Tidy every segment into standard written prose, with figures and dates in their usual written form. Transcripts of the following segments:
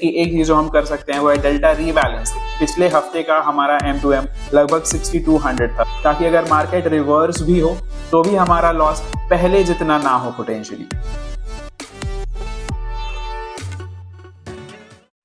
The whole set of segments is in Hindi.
कि एक चीज जो हम कर सकते हैं वो है डेल्टा रीबैलेंसिंग। पिछले हफ्ते का हमारा M2M लगभग 6200 था, ताकि अगर मार्केट रिवर्स भी हो तो भी हमारा लॉस पहले जितना ना हो potentially.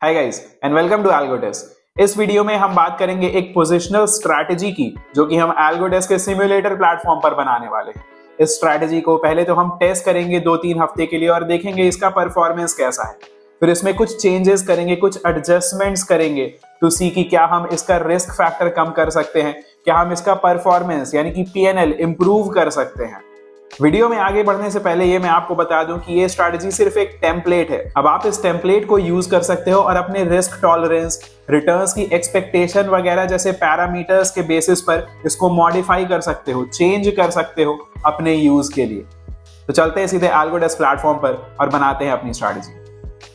Hi guys and welcome to Algodesk. इस वीडियो में हम बात करेंगे एक पोजिशनल स्ट्रैटेजी की, जो कि हम एल्गोडेस्क के सिमुलेटर प्लेटफॉर्म पर बनाने वाले हैं। इस स्ट्रैटेजी को पहले तो हम टेस्ट करेंगे 2-3 हफ्ते के लिए और देखेंगे इसका परफॉर्मेंस कैसा है। फिर इसमें कुछ चेंजेस करेंगे, कुछ एडजस्टमेंट्स करेंगे टू सी कि क्या हम इसका रिस्क फैक्टर कम कर सकते हैं, क्या हम इसका परफॉर्मेंस यानी कि PNL इंप्रूव कर सकते हैं। वीडियो में आगे बढ़ने से पहले ये मैं आपको बता दूं कि ये स्ट्रैटेजी सिर्फ एक टेम्पलेट है। अब आप इस टेम्पलेट को यूज कर सकते हो और अपने रिस्क टॉलरेंस, रिटर्न्स की एक्सपेक्टेशन वगैरह जैसे पैरामीटर्स के बेसिस पर इसको मॉडिफाई कर सकते हो, चेंज कर सकते हो अपने यूज के लिए। तो चलते हैं सीधे एल्गोडेस्क प्लेटफॉर्म पर और बनाते हैं अपनी स्ट्रैटेजी।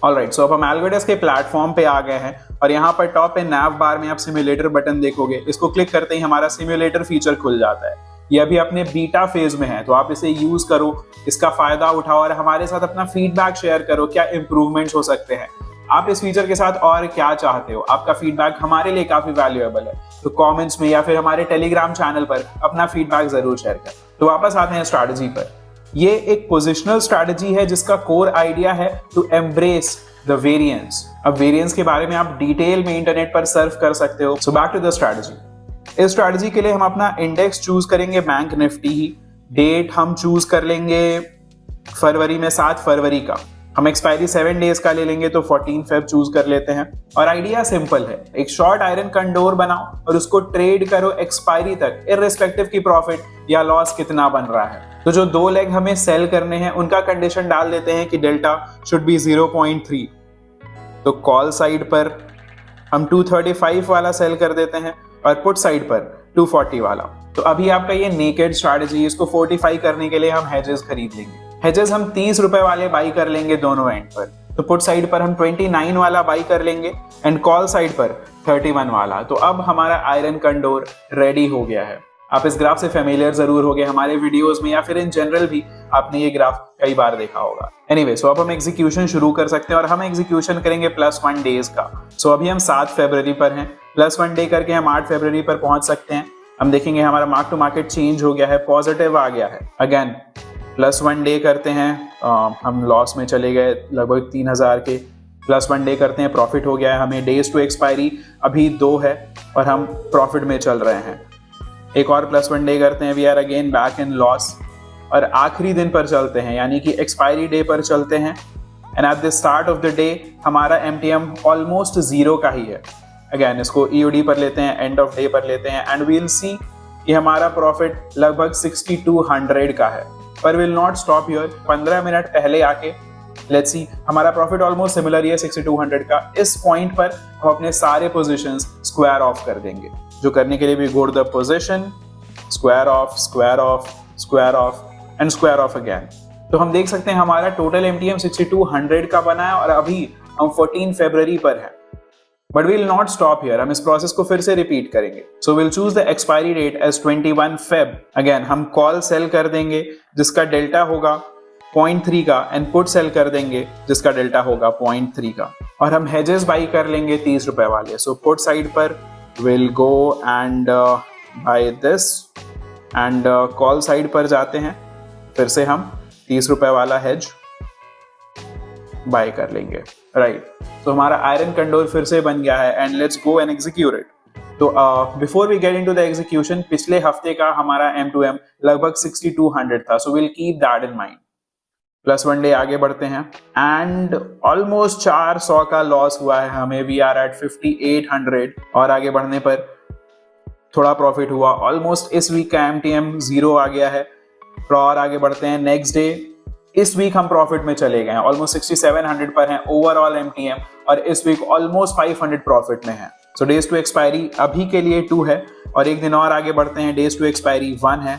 ऑलराइट, सो अब हम एल्गोडेस्क के प्लेटफॉर्म पे आ गए हैं और यहाँ पर टॉप पे नैव बार में आप सिमुलेटर बटन देखोगे। इसको क्लिक करते ही हमारा सिमुलेटर फीचर खुल जाता है। ये अभी अपने बीटा फेज में है, तो आप इसे यूज करो, इसका फायदा उठाओ और हमारे साथ अपना फीडबैक शेयर करो, क्या इंप्रूवमेंट्स हो सकते हैं। आप इस फीचर के साथ और क्या चाहते हो, आपका फीडबैक हमारे लिए काफी वैल्यूएबल है। तो कमेंट्स में या फिर हमारे टेलीग्राम चैनल पर अपना फीडबैक जरूर शेयर करें। तो वापस आते हैं स्ट्रैटेजी पर। ये एक पोजिशनल स्ट्रैटेजी है जिसका कोर आइडिया है टू एम्ब्रेस द वेरिएंस। अब वेरिएंस के बारे में आप डिटेल में इंटरनेट पर सर्च कर सकते हो। So back to the strategy. इस स्ट्रैटेजी के लिए हम अपना इंडेक्स चूज करेंगे बैंक निफ्टी ही। डेट हम चूज कर लेंगे फरवरी में 7 फरवरी का। हम एक्सपायरी 7 डेज का ले लेंगे तो 14 फेब चूज कर लेते हैं। और आइडिया सिंपल है, एक शॉर्ट आयरन कंडोर बनाओ और उसको ट्रेड करो एक्सपायरी तक, इररिस्पेक्टिव की प्रॉफिट या लॉस कितना बन रहा है। तो जो 2 लेग हमें सेल करने हैं उनका कंडीशन डाल देते हैं कि डेल्टा शुड बी 0.3। तो कॉल साइड पर हम 235 वाला सेल कर देते हैं और पुट साइड पर 240 वाला। तो अभी आपका ये नेकेड स्ट्रैटेजी, इसको फोर्टिफाई करने के लिए हम हेजेस खरीद लेंगे। हेजेस हम 30 रुपए वाले बाई कर लेंगे दोनों एंड पर। तो पुट साइड पर हम 29 वाला बाई कर लेंगे एंड कॉल साइड पर 31 वाला। तो अब हमारा आयरन कंडोर रेडी हो गया है। आप इस ग्राफ से फेमिलियर जरूर होंगे, हमारे वीडियोस में या फिर इन जनरल भी आपने ये ग्राफ कई बार देखा होगा। एनीवे, सो अब हम एग्जीक्यूशन शुरू कर सकते हैं और हम एग्जीक्यूशन करेंगे +1 डेज का। सो अभी हम 7 फरवरी पर हैं, +1 डे करके हम 8 फरवरी पर पहुंच सकते हैं। हम देखेंगे हमारा मार्क टू मार्केट चेंज हो गया है, पॉजिटिव आ गया है। अगेन +1 डे करते हैं, हम लॉस में चले गए लगभग 3000 के। +1 डे करते हैं, प्रॉफिट हो गया है हमें। डेज टू एक्सपायरी अभी 2 है और हम प्रॉफिट में चल रहे हैं। एक और +1 डे करते हैं, we are again back in loss. और आखिरी दिन पर चलते हैं यानी कि एक्सपायरी डे पर चलते हैं and at the start of the day हमारा MTM ऑलमोस्ट 0 का ही है। अगेन इसको EOD पर लेते हैं, एंड ऑफ डे पर लेते हैं एंड वील सी कि हमारा प्रॉफिट लगभग 6200 का है। पर will not stop here. 15 minute पहले आके लेट्स सी, हमारा प्रॉफिट ऑलमोस्ट सिमिलर ही है 6200 का। इस पॉइंट पर हम अपने सारे पोजीशंस स्क्वायर ऑफ कर देंगे, जो करने के लिए भी go to the position, square off, square off, square off and square off again. तो हम देख सकते हैं हमारा टोटल MTM 6200 का बना है और अभी हम 14 फरवरी पर है। But we'll not stop here, हम इस प्रोसेस को फिर से रिपीट करेंगे। So will choose the expiry date as 21 Feb. Again हम कॉल सेल कर देंगे जिसका डेल्टा होगा 0.3 का एंड पुट सेल कर देंगे जिसका डेल्टा होगा 0.3 का। और हम हेजेस बाई कर लेंगे 30 रुपए वाले। सो पुट साइड पर will go and buy this and call side पर जाते हैं, फिर से हम 30 रुपए वाला हेज बाय कर लेंगे। राइट, तो हमारा आयरन कंडोर फिर से बन गया है and let's go and execute it. तो before we get into the execution, पिछले हफ्ते का हमारा M2M लगभग 6200 था। So will keep that in mind. +1 day आगे बढ़ते हैं एंड ऑलमोस्ट 400 का लॉस हुआ है हमें। वी आर एट 5800 और आगे बढ़ने पर थोड़ा प्रॉफिट हुआ। ऑलमोस्ट इस वीक का MTM 0 आ गया है। और आगे बढ़ते हैं नेक्स्ट डे। इस वीक हम प्रॉफिट में चले गए हैं, ऑलमोस्ट 6700 पर हैं ओवरऑल MTM और इस वीक ऑलमोस्ट 500 प्रॉफिट में है। सो डेज टू एक्सपायरी अभी के लिए 2 है और एक दिन और आगे बढ़ते हैं, डेज टू एक्सपायरी 1 है।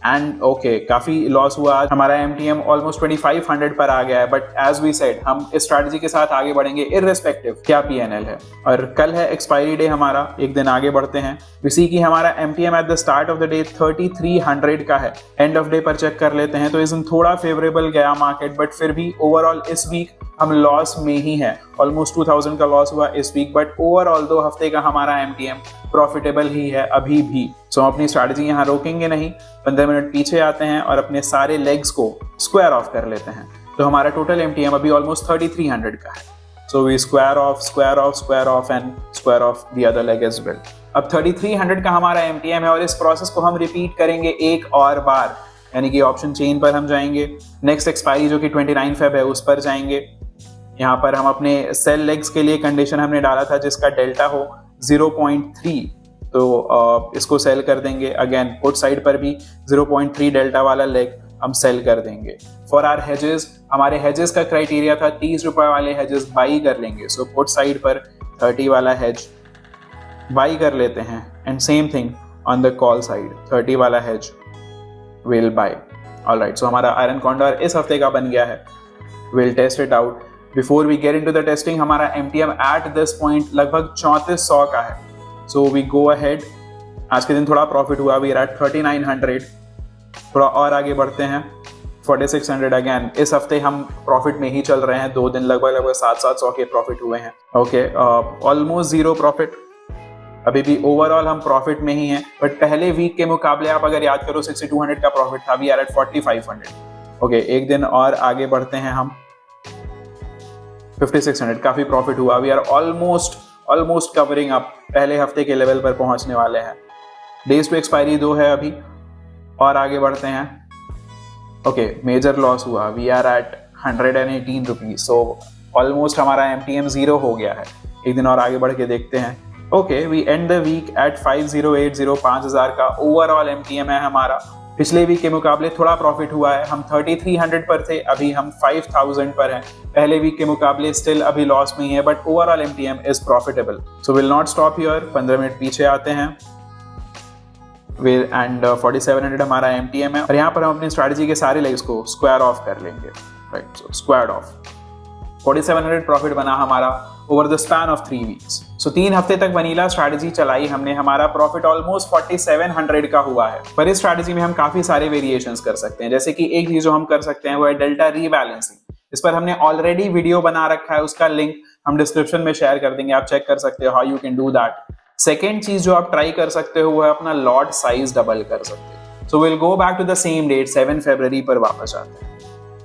एंड ओके, काफी लॉस हुआ आज। हमारा MTM ऑलमोस्ट 2500 पर आ गया है। बट एज वी सेड, हम इस स्ट्रैटेजी के साथ आगे बढ़ेंगे इररिस्पेक्टिव क्या PNL है। और कल है एक्सपायरी डे हमारा, एक दिन आगे बढ़ते हैं। इसी की हमारा MTM at the start of the day 3300 का है। एंड ऑफ डे पर चेक कर लेते हैं तो इस दिन थोड़ा फेवरेबल गया मार्केट, बट फिर भी ओवरऑल इस वीक हम लॉस में ही है। ऑलमोस्ट 2000 का लॉस हुआ इस वीक, बट ओवरऑल 2 हफ्ते का हमारा एमटीएम प्रॉफिटेबल ही है अभी भी। सो हम अपनी स्ट्रैटेजी यहाँ रोकेंगे नहीं, 15 मिनट पीछे आते हैं और अपने सारे लेग्स को स्क्वायर ऑफ कर लेते हैं। तो हमारा टोटल एमटीएम अभी ऑलमोस्ट 3300 का है। So we square off and square off the other leg as well. अब 3300 का हमारा एमटीएम है और इस प्रोसेस को हम रिपीट करेंगे एक और बार, यानी कि ऑप्शन चेन पर हम जाएंगे, नेक्स्ट एक्सपायरी जो कि 29 फेब है उस पर जाएंगे। यहाँ पर हम अपने सेल लेग्स के लिए कंडीशन हमने डाला था जिसका डेल्टा हो 0.3, तो इसको सेल कर देंगे। अगेन पुट साइड पर भी 0.3 डेल्टा वाला लेग हम सेल कर देंगे। फॉर आर हेजेस, हमारे हेजेस का क्राइटेरिया था 30 रुपए वाले हेजेस बाई कर लेंगे। सो पुट साइड पर 30 वाला हेज बाई कर लेते हैं and same thing on the call side 30 वाला hedge will buy. Alright, so हमारा आयरन कॉन्डोर इस हफ्ते का बन गया है। Will test it out. Before we get into the testing, हमारा एमटीएम एट दिस पॉइंट लगभग 3400 का है। So we go ahead. आज के दिन थोड़ा प्रॉफिट हुआ, वी आर एट 3900। थोड़ा और आगे बढ़ते हैं 4600। अगेन इस हफ्ते हम प्रॉफिट में ही चल रहे हैं, 2 दिन लगभग 700 के प्रॉफिट हुए हैं। Okay, almost zero profit. अभी भी ओवरऑल हम प्रॉफिट में ही हैं, बट पहले वीक के मुकाबले आप अगर याद करो 6200 का प्रॉफिट था, वी आर एट 4500। ओके, एक दिन और आगे बढ़ते हैं हम 5600, काफी प्रॉफिट हुआ। We are almost covering up, पहले हफ्ते के लेवल पर पहुंचने वाले हैं। डेज टू एक्सपायरी 2 है अभी, और आगे बढ़ते हैं। ओके, मेजर लॉस हुआ, we are at 118 rupees. So almost हमारा एमटीएम 0 हो गया है। एक दिन और आगे बढ़ के देखते हैं। Okay, we end the week at 5080, 5000 का ओवरऑल एमटीएम है हमारा। पिछले वीक के मुकाबले थोड़ा प्रॉफिट हुआ है, हम 3300 पर थे, अभी हम 5000 पर हैं। पहले वीक के मुकाबले स्टिल अभी लॉस में ही है, but overall MTM is profitable. So will not stop here. 15 minute पीछे आते हैं एंड 4700 हमारा एमटीएम है, और यहाँ पर हम अपनी स्ट्रैटेजी के सारे लेग्स को स्क्वायर ऑफ कर लेंगे। Right, so square off 4700 profit बना हमारा over the span of 3 weeks. So 3 हफ्ते तक वनीला स्ट्रैटेजी चलाई हमने, हमारा प्रॉफिट ऑलमोस्ट 4700 का हुआ है। पर इस स्ट्रैटेजी में हम काफी सारे वेरिएशंस कर सकते हैं, जैसे कि एक चीज जो हम कर सकते हैं वो है डेल्टा रीबैलेंसिंग। इस पर हमने ऑलरेडी वीडियो बना रखा है, उसका लिंक हम डिस्क्रिप्शन में शेयर कर देंगे, आप चेक कर सकते हो how you can do that. Second चीज जो आप ट्राई कर सकते हो वो है अपना लॉट साइज डबल कर सकते हो। So will go back to the same date, 7 फरवरी पर वापस आते हैं।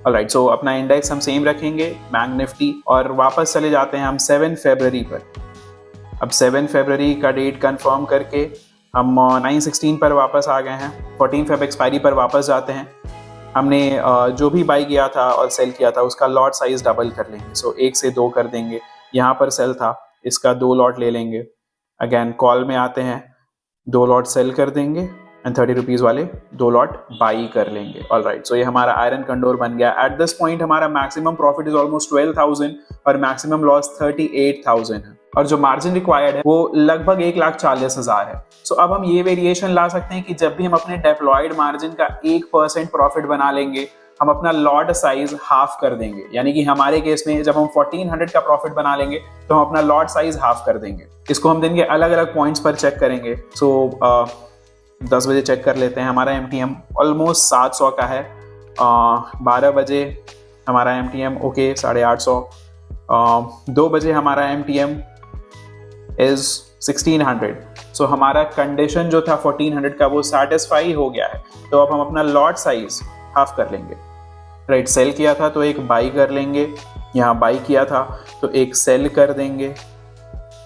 ऑलराइट, सो अपना इंडेक्स हम सेम रखेंगे, बैंक निफ्टी, और वापस चले जाते हैं हम 7 फरवरी पर। अब 7 फरवरी का डेट कंफर्म करके हम 916 पर वापस आ गए हैं। 14 फेब एक्सपायरी पर वापस जाते हैं। हमने जो भी बाई किया था और सेल किया था उसका लॉट साइज डबल कर लेंगे। सो 1 से 2 कर देंगे। यहाँ पर सेल था, इसका 2 लॉट ले लेंगे। अगेन कॉल में आते हैं, 2 लॉट सेल कर देंगे एंड 30 रुपीज वाले 2 लॉट बाई कर लेंगे। ऑलराइट, सो ये हमारा आयरन कंडोर बन गया। एट दिस पॉइंट हमारा मैक्सिमम प्रॉफिट इज ऑलमोस्ट 12,000 और मैक्सिमम लॉस 38,000 है, और जो मार्जिन रिक्वायर्ड है वो लगभग 1,40,000 है। सो अब हम ये वेरिएशन ला सकते हैं कि जब भी हम अपने डिप्लॉयड मार्जिन का 1% प्रॉफिट बना लेंगे, हम अपना लॉट साइज हाफ कर देंगे। यानी कि हमारे केस में जब हम 1400 का प्रॉफिट बना लेंगे तो हम अपना लॉट साइज हाफ कर देंगे। इसको हम दिन के अलग अलग पॉइंट्स पर चेक करेंगे। सो 10 बजे चेक कर लेते हैं, हमारा एमटीएम ऑलमोस्ट 700 का है। 12 बजे हमारा एमटीएम ओके 850। 2 बजे हमारा एमटीएम इज 1600। सो हमारा कंडीशन जो था 1400 का वो सेटिस्फाई हो गया है। तो अब हम अपना लॉट साइज हाफ कर लेंगे। राइट, सेल किया था तो एक बाई कर लेंगे, यहाँ बाई किया था तो एक सेल कर देंगे।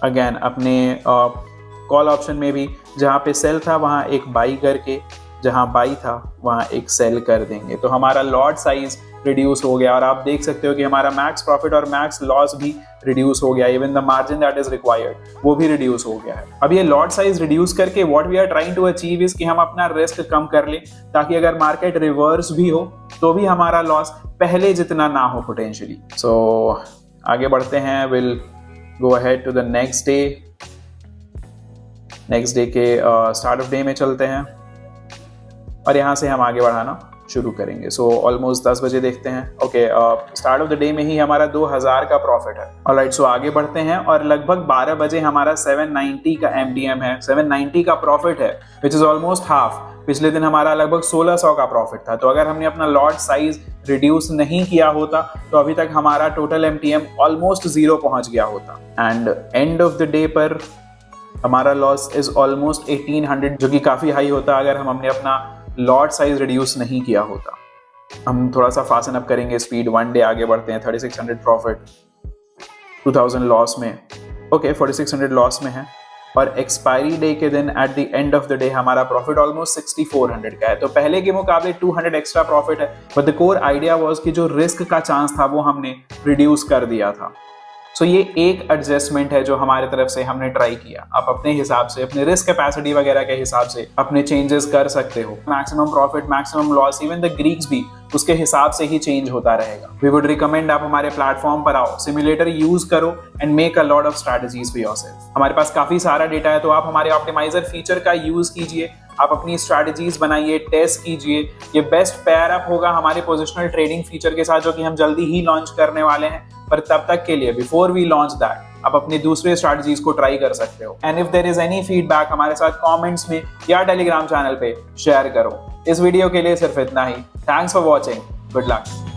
अगेन अपने कॉल ऑप्शन में भी जहाँ पे सेल था वहाँ एक बाई करके, जहाँ बाई था वहाँ एक सेल कर देंगे। तो हमारा लॉट साइज रिड्यूस हो गया, और आप देख सकते हो कि हमारा मैक्स प्रॉफिट और मैक्स लॉस भी रिड्यूस हो गया। Even the margin that is required वो भी रिड्यूस हो गया है। अब ये लॉट साइज रिड्यूस करके what we are trying to achieve is कि हम अपना रिस्क कम कर लें, ताकि अगर मार्केट रिवर्स भी हो तो भी हमारा लॉस पहले जितना ना हो पोटेंशियली। सो आगे बढ़ते हैं, will go ahead to the next day. Next day के स्टार्ट ऑफ डे में चलते हैं और यहाँ से हम आगे बढ़ाना शुरू करेंगे। सो ऑलमोस्ट 10 बजे देखते हैं। Okay, start of the day में ही हमारा 2000 का प्रॉफिट है। ऑलराइट, सो आगे बढ़ते हैं और लगभग 12 बजे हमारा 790 का MDM है, 790 का प्रॉफिट है, विच इज ऑलमोस्ट हाफ। पिछले दिन हमारा लगभग 1600 का प्रॉफिट था। तो अगर हमने अपना लॉट साइज रिड्यूस नहीं किया होता तो अभी तक हमारा टोटल MTM ऑलमोस्ट 0 पहुंच गया होता। And end of the day पर हमारा लॉस इज ऑलमोस्ट 1800, जो कि काफी हाई होता अगर हमने अपना लॉट साइज रिड्यूस नहीं किया होता। हम थोड़ा सा फास्ट अप करेंगे स्पीड, 1 डे आगे बढ़ते हैं। 3600 प्रॉफिट, 2000 लॉस में। ओके, 4600 लॉस में है और एक्सपायरी डे के दिन at the end of the day हमारा प्रॉफिट ऑलमोस्ट 6400 का है। तो पहले के मुकाबले 200 एक्स्ट्रा प्रॉफिट है, but the core idea was कि जो रिस्क का चांस था वो हमने रिड्यूस कर दिया था। सो ये एक एडजस्टमेंट है जो हमारे तरफ से हमने ट्राई किया। आप अपने हिसाब से, अपने रिस्क कैपेसिटी वगैरह के हिसाब से अपने चेंजेस कर सकते हो। Maximum profit, maximum loss, even the Greeks भी उसके हिसाब से ही चेंज होता रहेगा। वी वुड रिकमेंड आप हमारे प्लेटफॉर्म पर आओ, सिमुलेटर यूज करो and make a lot of strategies for yourself. हमारे पास काफी सारा डेटा है, तो आप हमारे ऑप्टिमाइजर फीचर का यूज कीजिए, आप अपनी स्ट्रैटेजीज बनाइए, टेस्ट कीजिए। ये बेस्ट पेयर अप होगा हमारे पोजिशनल ट्रेडिंग फीचर के साथ, जो कि हम जल्दी ही लॉन्च करने वाले हैं। पर तब तक के लिए, बिफोर वी लॉन्च दैट, आप अपनी दूसरे स्ट्रैटेजीज को ट्राई कर सकते हो। And if there is any feedback, हमारे साथ कमेंट्स में या टेलीग्राम चैनल पे शेयर करो। इस वीडियो के लिए सिर्फ इतना ही। Thanks for watching, good luck.